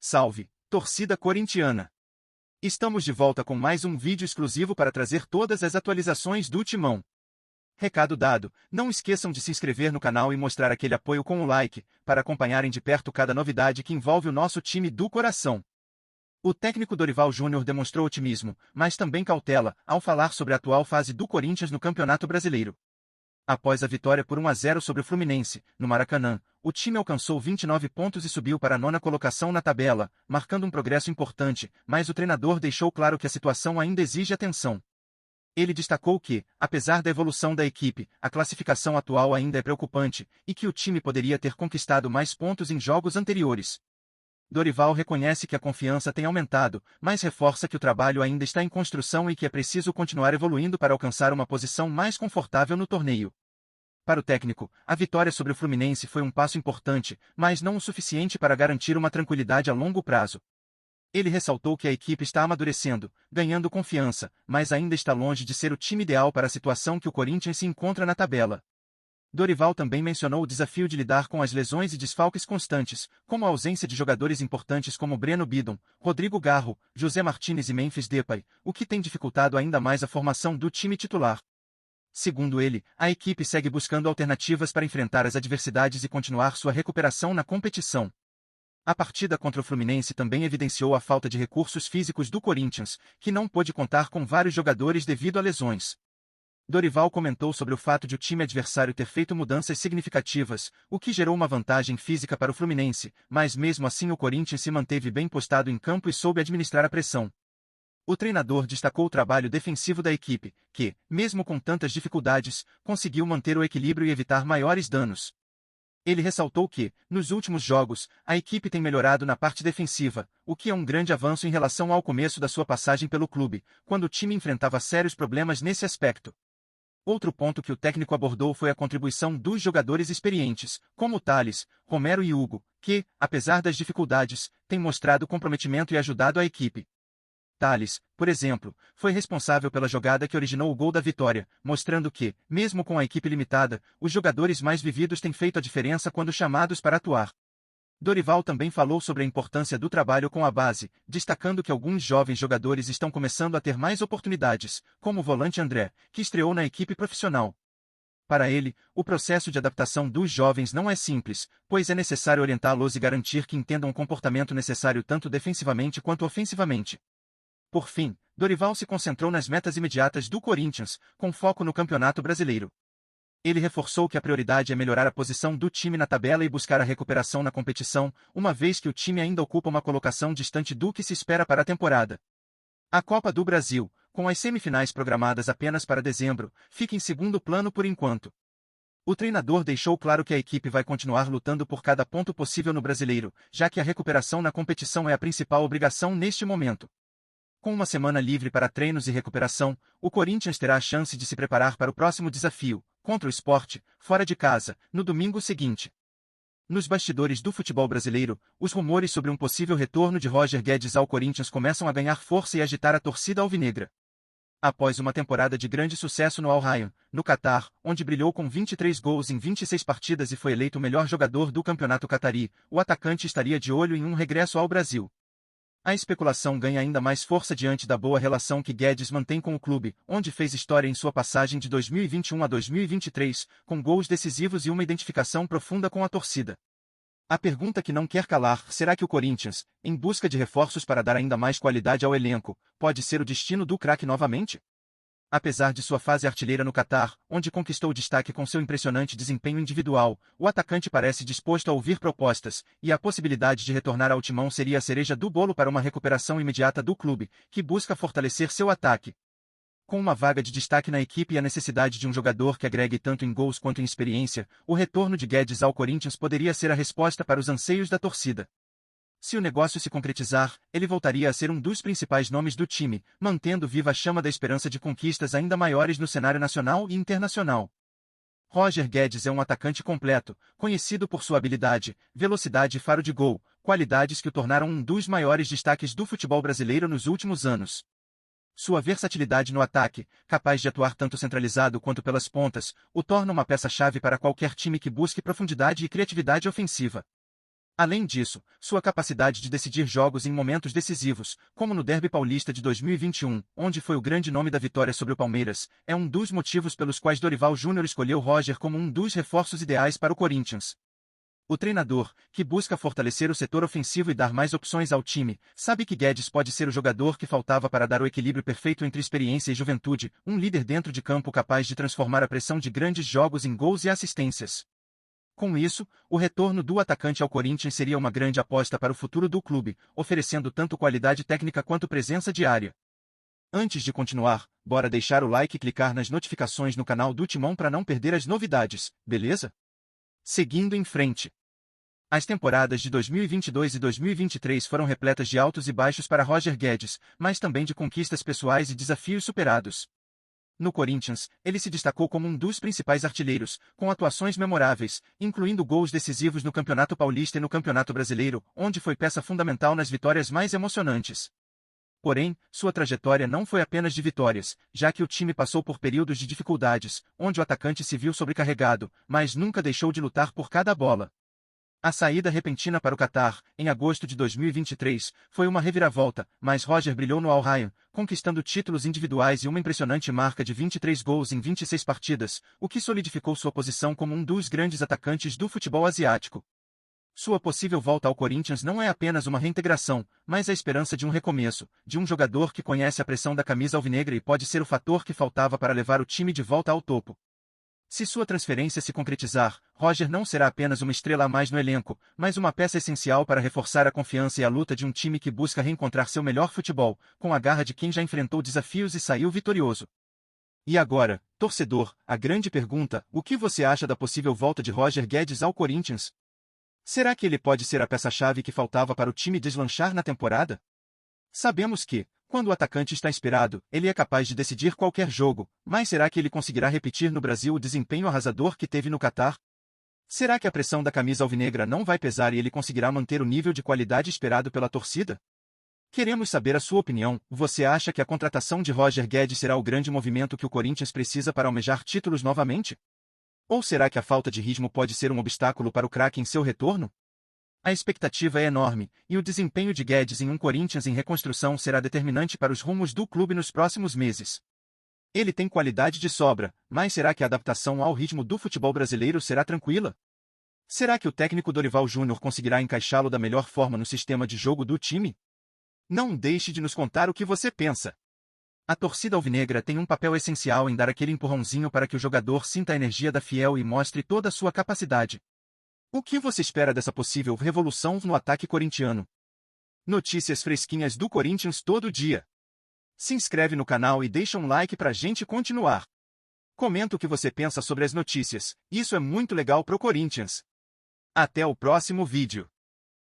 Salve, torcida corintiana! Estamos de volta com mais um vídeo exclusivo para trazer todas as atualizações do Timão. Recado dado, não esqueçam de se inscrever no canal e mostrar aquele apoio com o like, para acompanharem de perto cada novidade que envolve o nosso time do coração. O técnico Dorival Júnior demonstrou otimismo, mas também cautela, ao falar sobre a atual fase do Corinthians no Campeonato Brasileiro. Após a vitória por 1-0 sobre o Fluminense, no Maracanã, o time alcançou 29 pontos e subiu para a 9ª colocação na tabela, marcando um progresso importante, mas o treinador deixou claro que a situação ainda exige atenção. Ele destacou que, apesar da evolução da equipe, a classificação atual ainda é preocupante, e que o time poderia ter conquistado mais pontos em jogos anteriores. Dorival reconhece que a confiança tem aumentado, mas reforça que o trabalho ainda está em construção e que é preciso continuar evoluindo para alcançar uma posição mais confortável no torneio. Para o técnico, a vitória sobre o Fluminense foi um passo importante, mas não o suficiente para garantir uma tranquilidade a longo prazo. Ele ressaltou que a equipe está amadurecendo, ganhando confiança, mas ainda está longe de ser o time ideal para a situação que o Corinthians se encontra na tabela. Dorival também mencionou o desafio de lidar com as lesões e desfalques constantes, como a ausência de jogadores importantes como Breno Bidon, Rodrigo Garro, José Martinez e Memphis Depay, o que tem dificultado ainda mais a formação do time titular. Segundo ele, a equipe segue buscando alternativas para enfrentar as adversidades e continuar sua recuperação na competição. A partida contra o Fluminense também evidenciou a falta de recursos físicos do Corinthians, que não pôde contar com vários jogadores devido a lesões. Dorival comentou sobre o fato de o time adversário ter feito mudanças significativas, o que gerou uma vantagem física para o Fluminense, mas mesmo assim o Corinthians se manteve bem postado em campo e soube administrar a pressão. O treinador destacou o trabalho defensivo da equipe, que, mesmo com tantas dificuldades, conseguiu manter o equilíbrio e evitar maiores danos. Ele ressaltou que, nos últimos jogos, a equipe tem melhorado na parte defensiva, o que é um grande avanço em relação ao começo da sua passagem pelo clube, quando o time enfrentava sérios problemas nesse aspecto. Outro ponto que o técnico abordou foi a contribuição dos jogadores experientes, como Thales, Romero e Hugo, que, apesar das dificuldades, têm mostrado comprometimento e ajudado a equipe. Thales, por exemplo, foi responsável pela jogada que originou o gol da vitória, mostrando que, mesmo com a equipe limitada, os jogadores mais vividos têm feito a diferença quando chamados para atuar. Dorival também falou sobre a importância do trabalho com a base, destacando que alguns jovens jogadores estão começando a ter mais oportunidades, como o volante André, que estreou na equipe profissional. Para ele, o processo de adaptação dos jovens não é simples, pois é necessário orientá-los e garantir que entendam o comportamento necessário tanto defensivamente quanto ofensivamente. Por fim, Dorival se concentrou nas metas imediatas do Corinthians, com foco no Campeonato Brasileiro. Ele reforçou que a prioridade é melhorar a posição do time na tabela e buscar a recuperação na competição, uma vez que o time ainda ocupa uma colocação distante do que se espera para a temporada. A Copa do Brasil, com as semifinais programadas apenas para dezembro, fica em segundo plano por enquanto. O treinador deixou claro que a equipe vai continuar lutando por cada ponto possível no Brasileiro, já que a recuperação na competição é a principal obrigação neste momento. Com uma semana livre para treinos e recuperação, o Corinthians terá a chance de se preparar para o próximo desafio, contra o Sport, fora de casa, no domingo seguinte. Nos bastidores do futebol brasileiro, os rumores sobre um possível retorno de Roger Guedes ao Corinthians começam a ganhar força e agitar a torcida alvinegra. Após uma temporada de grande sucesso no Al Rayyan, no Catar, onde brilhou com 23 gols em 26 partidas e foi eleito o melhor jogador do campeonato catarí, o atacante estaria de olho em um regresso ao Brasil. A especulação ganha ainda mais força diante da boa relação que Guedes mantém com o clube, onde fez história em sua passagem de 2021 a 2023, com gols decisivos e uma identificação profunda com a torcida. A pergunta que não quer calar: será que o Corinthians, em busca de reforços para dar ainda mais qualidade ao elenco, pode ser o destino do craque novamente? Apesar de sua fase artilheira no Catar, onde conquistou destaque com seu impressionante desempenho individual, o atacante parece disposto a ouvir propostas, e a possibilidade de retornar ao timão seria a cereja do bolo para uma recuperação imediata do clube, que busca fortalecer seu ataque. Com uma vaga de destaque na equipe e a necessidade de um jogador que agregue tanto em gols quanto em experiência, o retorno de Guedes ao Corinthians poderia ser a resposta para os anseios da torcida. Se o negócio se concretizar, ele voltaria a ser um dos principais nomes do time, mantendo viva a chama da esperança de conquistas ainda maiores no cenário nacional e internacional. Roger Guedes é um atacante completo, conhecido por sua habilidade, velocidade e faro de gol, qualidades que o tornaram um dos maiores destaques do futebol brasileiro nos últimos anos. Sua versatilidade no ataque, capaz de atuar tanto centralizado quanto pelas pontas, o torna uma peça-chave para qualquer time que busque profundidade e criatividade ofensiva. Além disso, sua capacidade de decidir jogos em momentos decisivos, como no Derby Paulista de 2021, onde foi o grande nome da vitória sobre o Palmeiras, é um dos motivos pelos quais Dorival Júnior escolheu Roger como um dos reforços ideais para o Corinthians. O treinador, que busca fortalecer o setor ofensivo e dar mais opções ao time, sabe que Guedes pode ser o jogador que faltava para dar o equilíbrio perfeito entre experiência e juventude, um líder dentro de campo capaz de transformar a pressão de grandes jogos em gols e assistências. Com isso, o retorno do atacante ao Corinthians seria uma grande aposta para o futuro do clube, oferecendo tanto qualidade técnica quanto presença diária. Antes de continuar, bora deixar o like e clicar nas notificações no canal do Timão para não perder as novidades, beleza? Seguindo em frente. As temporadas de 2022 e 2023 foram repletas de altos e baixos para Roger Guedes, mas também de conquistas pessoais e desafios superados. No Corinthians, ele se destacou como um dos principais artilheiros, com atuações memoráveis, incluindo gols decisivos no Campeonato Paulista e no Campeonato Brasileiro, onde foi peça fundamental nas vitórias mais emocionantes. Porém, sua trajetória não foi apenas de vitórias, já que o time passou por períodos de dificuldades, onde o atacante se viu sobrecarregado, mas nunca deixou de lutar por cada bola. A saída repentina para o Catar, em agosto de 2023, foi uma reviravolta, mas Roger brilhou no Al Rayyan, conquistando títulos individuais e uma impressionante marca de 23 gols em 26 partidas, o que solidificou sua posição como um dos grandes atacantes do futebol asiático. Sua possível volta ao Corinthians não é apenas uma reintegração, mas a esperança de um recomeço, de um jogador que conhece a pressão da camisa alvinegra e pode ser o fator que faltava para levar o time de volta ao topo. Se sua transferência se concretizar, Roger não será apenas uma estrela a mais no elenco, mas uma peça essencial para reforçar a confiança e a luta de um time que busca reencontrar seu melhor futebol, com a garra de quem já enfrentou desafios e saiu vitorioso. E agora, torcedor, a grande pergunta: o que você acha da possível volta de Roger Guedes ao Corinthians? Será que ele pode ser a peça-chave que faltava para o time deslanchar na temporada? Sabemos que, quando o atacante está inspirado, ele é capaz de decidir qualquer jogo, mas será que ele conseguirá repetir no Brasil o desempenho arrasador que teve no Catar? Será que a pressão da camisa alvinegra não vai pesar e ele conseguirá manter o nível de qualidade esperado pela torcida? Queremos saber a sua opinião. Você acha que a contratação de Roger Guedes será o grande movimento que o Corinthians precisa para almejar títulos novamente? Ou será que a falta de ritmo pode ser um obstáculo para o craque em seu retorno? A expectativa é enorme, e o desempenho de Guedes em um Corinthians em reconstrução será determinante para os rumos do clube nos próximos meses. Ele tem qualidade de sobra, mas será que a adaptação ao ritmo do futebol brasileiro será tranquila? Será que o técnico Dorival Júnior conseguirá encaixá-lo da melhor forma no sistema de jogo do time? Não deixe de nos contar o que você pensa. A torcida alvinegra tem um papel essencial em dar aquele empurrãozinho para que o jogador sinta a energia da fiel e mostre toda a sua capacidade. O que você espera dessa possível revolução no ataque corintiano? Notícias fresquinhas do Corinthians todo dia. Se inscreve no canal e deixa um like pra gente continuar. Comenta o que você pensa sobre as notícias, isso é muito legal pro Corinthians. Até o próximo vídeo.